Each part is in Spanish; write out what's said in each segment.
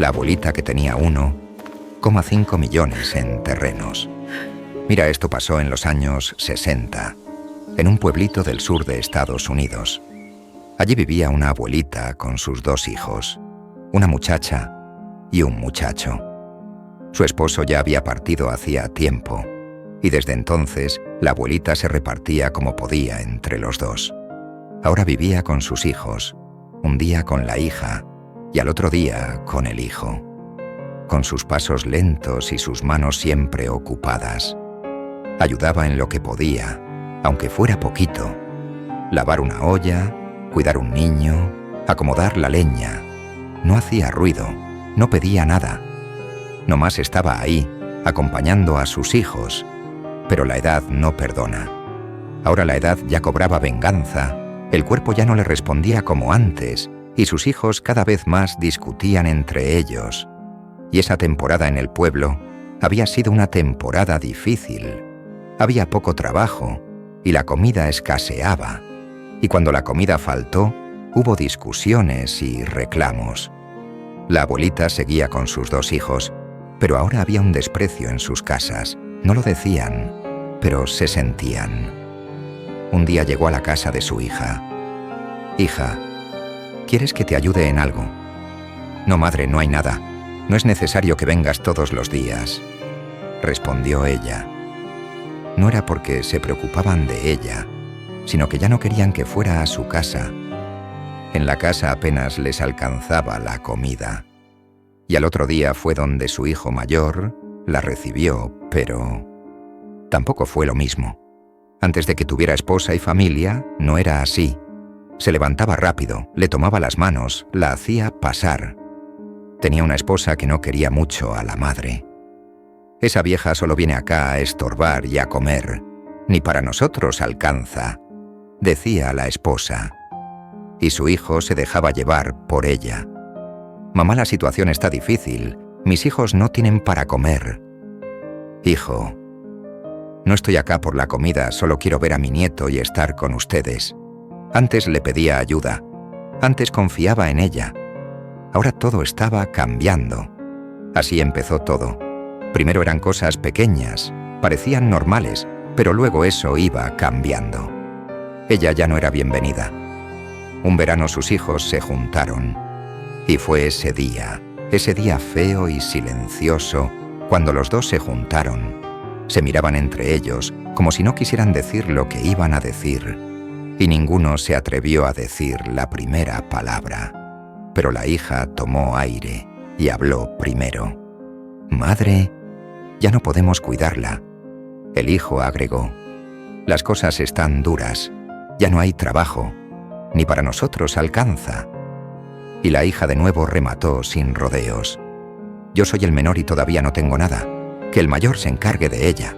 La abuelita, que tenía 1,5 millones en terrenos. Mira, esto pasó en los años 60, en un pueblito del sur de Estados Unidos. Allí vivía una abuelita con sus 2 hijos, una muchacha y un muchacho. Su esposo ya había partido hacía tiempo, y desde entonces la abuelita se repartía como podía entre los 2. Ahora vivía con sus hijos, un día con la hija y al otro día con el hijo, con sus pasos lentos y sus manos siempre ocupadas. Ayudaba en lo que podía, aunque fuera poquito: lavar una olla, cuidar un niño, acomodar la leña. No hacía ruido, no pedía nada. Nomás estaba ahí, acompañando a sus hijos. Pero la edad no perdona. Ahora la edad ya cobraba venganza, el cuerpo ya no le respondía como antes, y sus hijos cada vez más discutían entre ellos. Y esa temporada en el pueblo había sido una temporada difícil. Había poco trabajo, y la comida escaseaba. Y cuando la comida faltó, hubo discusiones y reclamos. La abuelita seguía con sus 2 hijos, pero ahora había un desprecio en sus casas. No lo decían, pero se sentían. Un día llegó a la casa de su hija. «Hija, ¿quieres que te ayude en algo?» «No, madre, no hay nada. No es necesario que vengas todos los días», respondió ella. No era porque se preocupaban de ella, sino que ya no querían que fuera a su casa. En la casa apenas les alcanzaba la comida. Y al otro día fue donde su hijo mayor la recibió, pero tampoco fue lo mismo. Antes de que tuviera esposa y familia, no era así. Se levantaba rápido, le tomaba las manos, la hacía pasar. Tenía una esposa que no quería mucho a la madre. «Esa vieja solo viene acá a estorbar y a comer. Ni para nosotros alcanza», decía la esposa. Y su hijo se dejaba llevar por ella. «Mamá, la situación está difícil. Mis hijos no tienen para comer». «Hijo, no estoy acá por la comida, solo quiero ver a mi nieto y estar con ustedes. Antes le pedía ayuda. Antes confiaba en ella. Ahora todo estaba cambiando». Así empezó todo. Primero eran cosas pequeñas, parecían normales, pero luego eso iba cambiando. Ella ya no era bienvenida. Un verano sus hijos se juntaron. Y fue ese día feo y silencioso, cuando los 2 se juntaron. Se miraban entre ellos como si no quisieran decir lo que iban a decir, y ninguno se atrevió a decir la primera palabra. Pero la hija tomó aire y habló primero. «Madre, ya no podemos cuidarla». El hijo agregó: «Las cosas están duras, ya no hay trabajo, ni para nosotros alcanza». Y la hija de nuevo remató sin rodeos: «Yo soy el menor y todavía no tengo nada. Que el mayor se encargue de ella».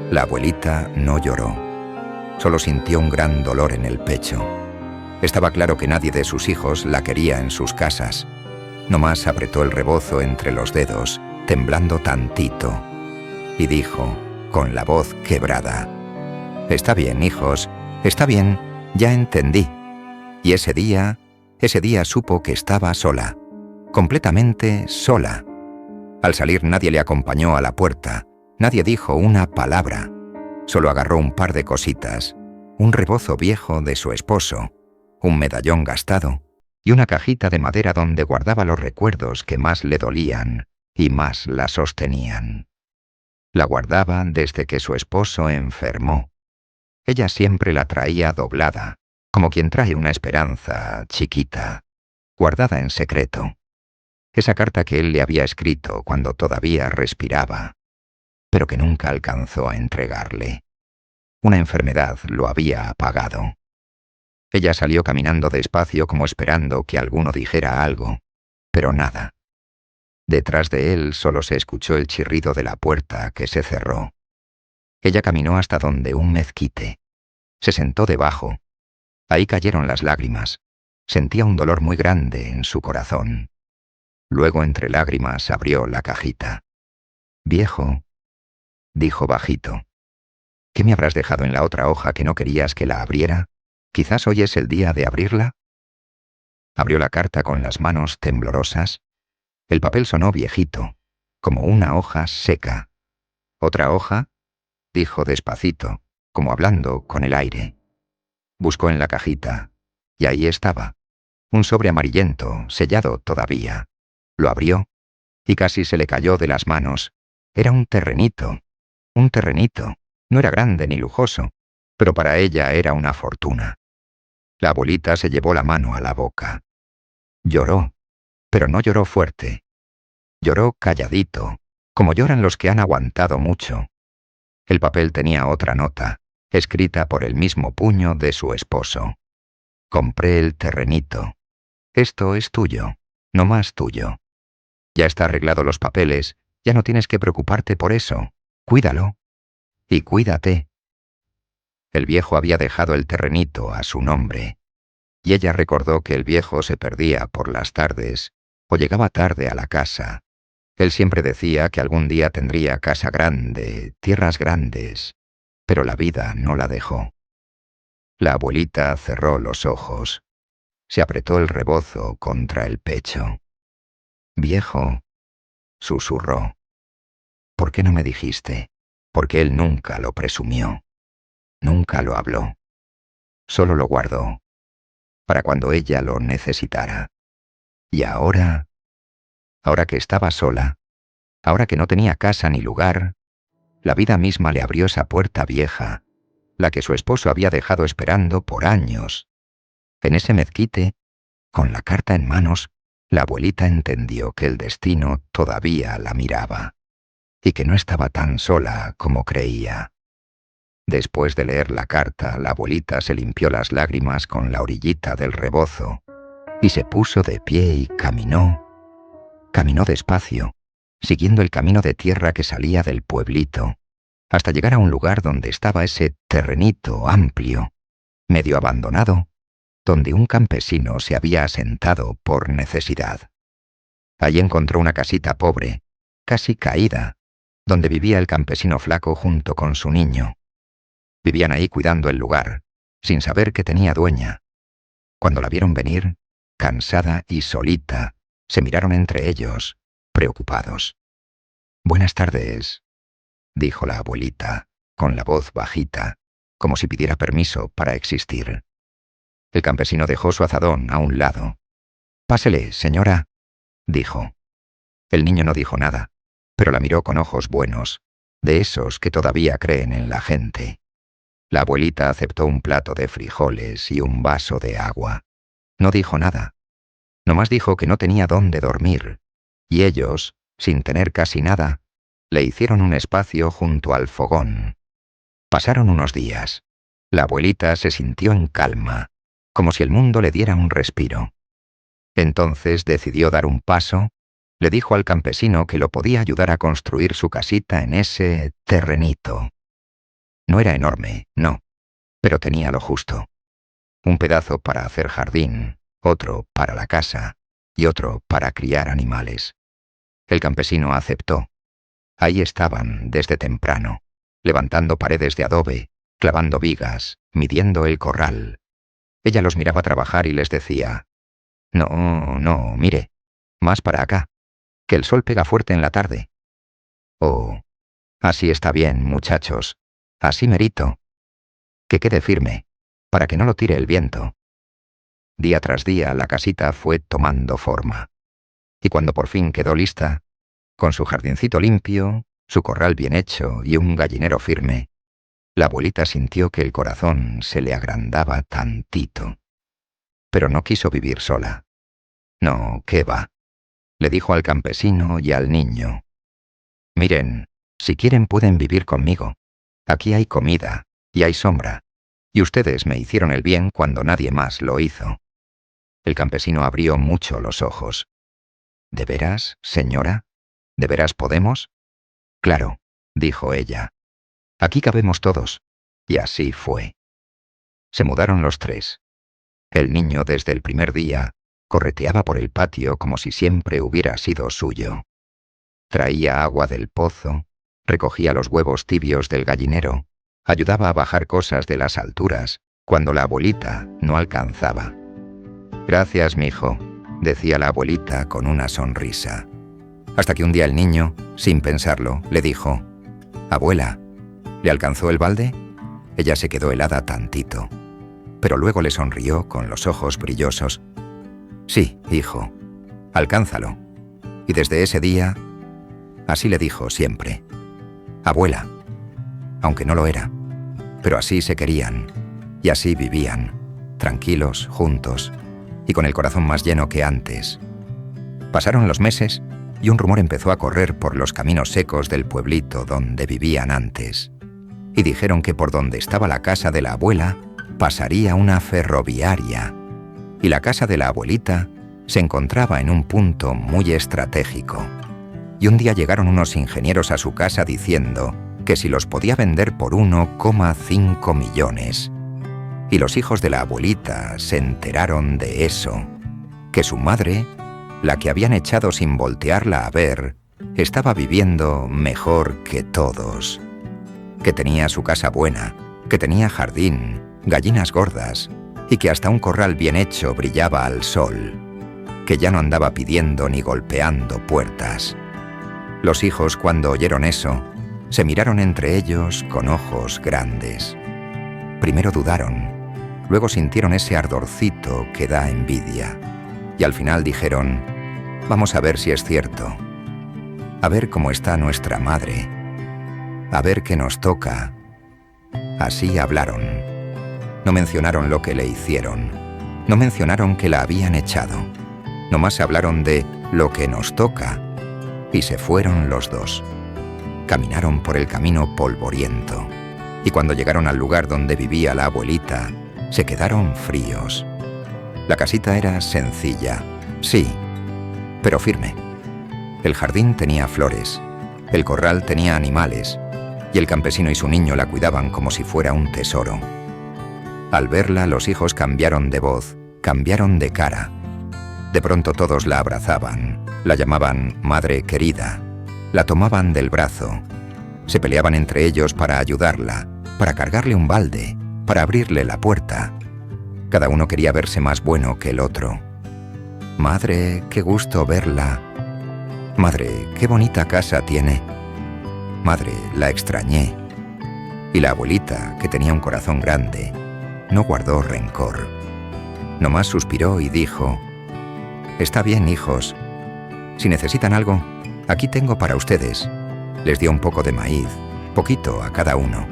La abuelita no lloró, solo sintió un gran dolor en el pecho. Estaba claro que nadie de sus hijos la quería en sus casas. Nomás apretó el rebozo entre los dedos, temblando tantito, y dijo, con la voz quebrada: «Está bien, hijos, está bien, ya entendí». Y ese día supo que estaba sola, completamente sola. Al salir nadie le acompañó a la puerta, nadie dijo una palabra. Solo agarró un par de cositas, un rebozo viejo de su esposo, un medallón gastado y una cajita de madera donde guardaba los recuerdos que más le dolían y más la sostenían. La guardaba desde que su esposo enfermó. Ella siempre la traía doblada, como quien trae una esperanza chiquita, guardada en secreto. Esa carta que él le había escrito cuando todavía respiraba, pero que nunca alcanzó a entregarle. Una enfermedad lo había apagado. Ella salió caminando despacio como esperando que alguno dijera algo, pero nada. Detrás de él solo se escuchó el chirrido de la puerta que se cerró. Ella caminó hasta donde un mezquite. Se sentó debajo. Ahí cayeron las lágrimas. Sentía un dolor muy grande en su corazón. Luego, entre lágrimas, abrió la cajita. «Viejo», dijo bajito, «¿qué me habrás dejado en la otra hoja que no querías que la abriera? Quizás hoy es el día de abrirla». Abrió la carta con las manos temblorosas. El papel sonó viejito, como una hoja seca. ¿Otra hoja?, dijo despacito, como hablando con el aire. Buscó en la cajita, y ahí estaba, un sobre amarillento, sellado todavía. Lo abrió, y casi se le cayó de las manos. Era un terrenito. Un terrenito. No era grande ni lujoso, pero para ella era una fortuna. La abuelita se llevó la mano a la boca. Lloró, pero no lloró fuerte. Lloró calladito, como lloran los que han aguantado mucho. El papel tenía otra nota, escrita por el mismo puño de su esposo. Compré el terrenito. Esto es tuyo, no más tuyo. Ya está arreglado los papeles, ya no tienes que preocuparte por eso. Cuídalo. Y cuídate. El viejo había dejado el terrenito a su nombre, y ella recordó que el viejo se perdía por las tardes, o llegaba tarde a la casa. Él siempre decía que algún día tendría casa grande, tierras grandes, pero la vida no la dejó. La abuelita cerró los ojos. Se apretó el rebozo contra el pecho. «Viejo», susurró, «¿por qué no me dijiste?» Porque él nunca lo presumió. Nunca lo habló. Solo lo guardó, para cuando ella lo necesitara. Y ahora que estaba sola, ahora que no tenía casa ni lugar, la vida misma le abrió esa puerta vieja, la que su esposo había dejado esperando por años. En ese mezquite, con la carta en manos, la abuelita entendió que el destino todavía la miraba, y que no estaba tan sola como creía. Después de leer la carta, la abuelita se limpió las lágrimas con la orillita del rebozo, y se puso de pie y caminó. Caminó despacio, siguiendo el camino de tierra que salía del pueblito, hasta llegar a un lugar donde estaba ese terrenito amplio, medio abandonado, donde un campesino se había asentado por necesidad. Allí encontró una casita pobre, casi caída, donde vivía el campesino flaco junto con su niño. Vivían ahí cuidando el lugar, sin saber que tenía dueña. Cuando la vieron venir, cansada y solita, se miraron entre ellos, preocupados. «Buenas tardes», dijo la abuelita, con la voz bajita, como si pidiera permiso para existir. El campesino dejó su azadón a un lado. «Pásele, señora», dijo. El niño no dijo nada, pero la miró con ojos buenos, de esos que todavía creen en la gente. La abuelita aceptó un plato de frijoles y un vaso de agua. No dijo nada. Nomás dijo que no tenía dónde dormir, y ellos, sin tener casi nada, le hicieron un espacio junto al fogón. Pasaron unos días. La abuelita se sintió en calma, como si el mundo le diera un respiro. Entonces decidió dar un paso. Le dijo al campesino que lo podía ayudar a construir su casita en ese terrenito. No era enorme, no, pero tenía lo justo. Un pedazo para hacer jardín, otro para la casa y otro para criar animales. El campesino aceptó. Ahí estaban desde temprano, levantando paredes de adobe, clavando vigas, midiendo el corral. Ella los miraba trabajar y les decía: «No, no, mire, más para acá, que el sol pega fuerte en la tarde». «Oh, así está bien, muchachos, así merito. Que quede firme, para que no lo tire el viento». Día tras día la casita fue tomando forma. Y cuando por fin quedó lista, con su jardincito limpio, su corral bien hecho y un gallinero firme, la abuelita sintió que el corazón se le agrandaba tantito. Pero no quiso vivir sola. «No, ¿qué va?», le dijo al campesino y al niño. «Miren, si quieren pueden vivir conmigo. Aquí hay comida y hay sombra, y ustedes me hicieron el bien cuando nadie más lo hizo». El campesino abrió mucho los ojos. «¿De veras, señora? ¿De veras podemos?» «Claro», dijo ella. «Aquí cabemos todos». Y así fue. Se mudaron los tres. El niño desde el primer día correteaba por el patio como si siempre hubiera sido suyo. Traía agua del pozo, recogía los huevos tibios del gallinero, ayudaba a bajar cosas de las alturas cuando la abuelita no alcanzaba. «Gracias, mijo», decía la abuelita con una sonrisa. Hasta que un día el niño, sin pensarlo, le dijo: «Abuela, ¿le alcanzó el balde?». Ella se quedó helada tantito, pero luego le sonrió con los ojos brillosos. «Sí, hijo, alcánzalo». Y desde ese día, así le dijo siempre: «Abuela», aunque no lo era, pero así se querían y así vivían, tranquilos, juntos y con el corazón más lleno que antes. Pasaron los meses y un rumor empezó a correr por los caminos secos del pueblito donde vivían antes. Y dijeron que por donde estaba la casa de la abuela pasaría una ferroviaria. Y la casa de la abuelita se encontraba en un punto muy estratégico. Y un día llegaron unos ingenieros a su casa diciendo que si los podía vender por 1,5 millones. Y los hijos de la abuelita se enteraron de eso, que su madre, la que habían echado sin voltearla a ver, estaba viviendo mejor que todos. Que tenía su casa buena, que tenía jardín, gallinas gordas, y que hasta un corral bien hecho brillaba al sol. Que ya no andaba pidiendo ni golpeando puertas. Los hijos, cuando oyeron eso, se miraron entre ellos con ojos grandes. Primero dudaron, luego sintieron ese ardorcito que da envidia. Y al final dijeron: «Vamos a ver si es cierto. A ver cómo está nuestra madre. A ver qué nos toca». Así hablaron. No mencionaron lo que le hicieron. No mencionaron que la habían echado. Nomás hablaron de lo que nos toca. Y se fueron los dos. Caminaron por el camino polvoriento. Y cuando llegaron al lugar donde vivía la abuelita, se quedaron fríos. La casita era sencilla, sí, pero firme. El jardín tenía flores, el corral tenía animales, y el campesino y su niño la cuidaban como si fuera un tesoro. Al verla, los hijos cambiaron de voz, cambiaron de cara. De pronto todos la abrazaban, la llamaban madre querida, la tomaban del brazo, se peleaban entre ellos para ayudarla, para cargarle un balde, para abrirle la puerta. Cada uno quería verse más bueno que el otro. «Madre, qué gusto verla. Madre, qué bonita casa tiene. Madre, la extrañé». Y la abuelita, que tenía un corazón grande, no guardó rencor. Nomás suspiró y dijo: «Está bien, hijos. Si necesitan algo, aquí tengo para ustedes». Les dio un poco de maíz, poquito a cada uno,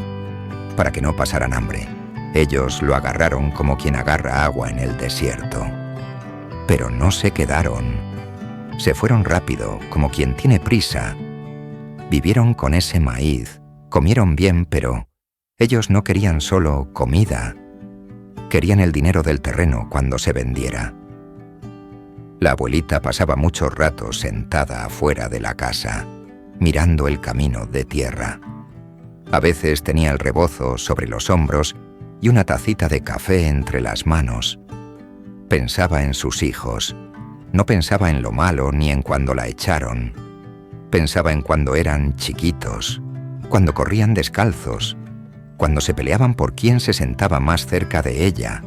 para que no pasaran hambre. Ellos lo agarraron como quien agarra agua en el desierto. Pero no se quedaron. Se fueron rápido, como quien tiene prisa. Vivieron con ese maíz, comieron bien, pero ellos no querían solo comida. Querían el dinero del terreno cuando se vendiera. La abuelita pasaba muchos ratos sentada afuera de la casa, mirando el camino de tierra. A veces tenía el rebozo sobre los hombros y una tacita de café entre las manos. Pensaba en sus hijos. No pensaba en lo malo ni en cuando la echaron. Pensaba en cuando eran chiquitos, cuando corrían descalzos, cuando se peleaban por quién se sentaba más cerca de ella.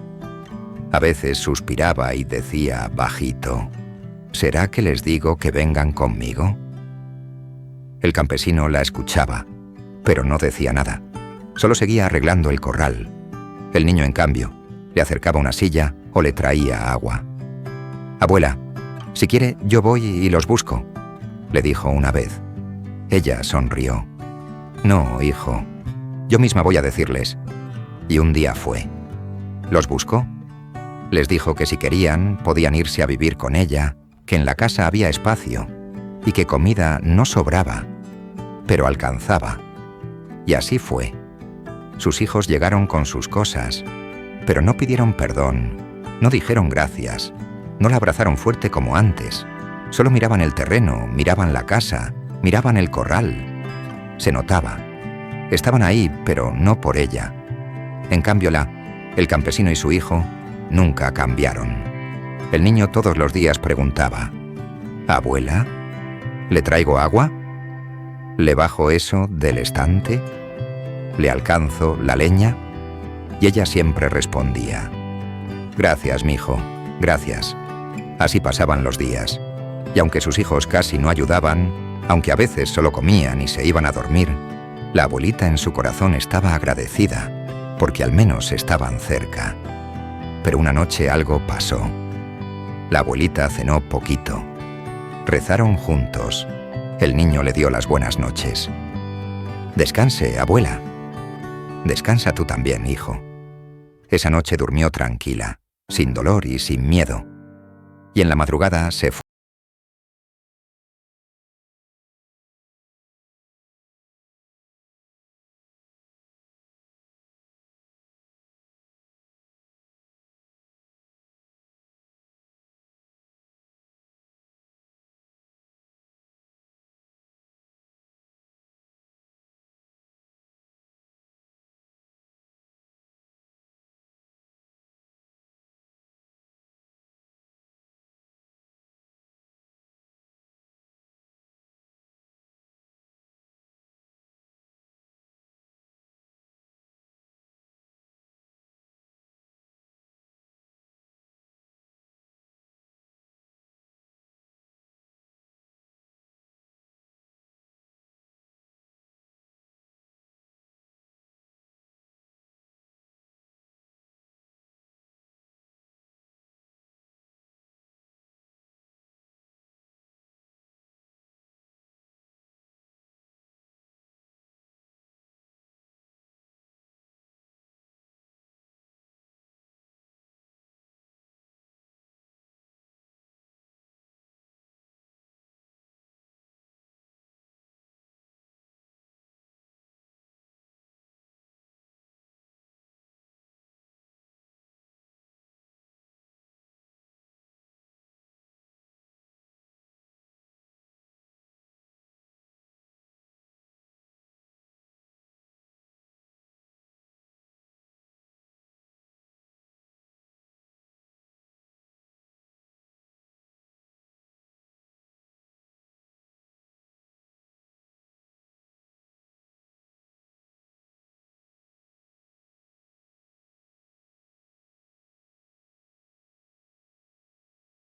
A veces suspiraba y decía bajito: «¿Será que les digo que vengan conmigo?». El campesino la escuchaba, pero no decía nada. Solo seguía arreglando el corral. El niño, en cambio, le acercaba una silla o le traía agua. «Abuela, si quiere, yo voy y los busco», le dijo una vez. Ella sonrió. «No, hijo, yo misma voy a decirles». Y un día fue. ¿Los buscó? Les dijo que si querían, podían irse a vivir con ella, que en la casa había espacio y que comida no sobraba, pero alcanzaba. Y así fue. Sus hijos llegaron con sus cosas, pero no pidieron perdón, no dijeron gracias, no la abrazaron fuerte como antes. Solo miraban el terreno, miraban la casa, miraban el corral. Se notaba. Estaban ahí, pero no por ella. En cambio, el campesino y su hijo nunca cambiaron. El niño todos los días preguntaba: «Abuela, ¿le traigo agua? ¿Le bajo eso del estante? ¿Le alcanzo la leña?». Y ella siempre respondía: «Gracias, mijo, gracias». Así pasaban los días. Y aunque sus hijos casi no ayudaban, aunque a veces solo comían y se iban a dormir, la abuelita en su corazón estaba agradecida, porque al menos estaban cerca. Pero una noche algo pasó. La abuelita cenó poquito. Rezaron juntos. El niño le dio las buenas noches. «Descanse, abuela». «Descansa tú también, hijo». Esa noche durmió tranquila, sin dolor y sin miedo. Y en la madrugada se fue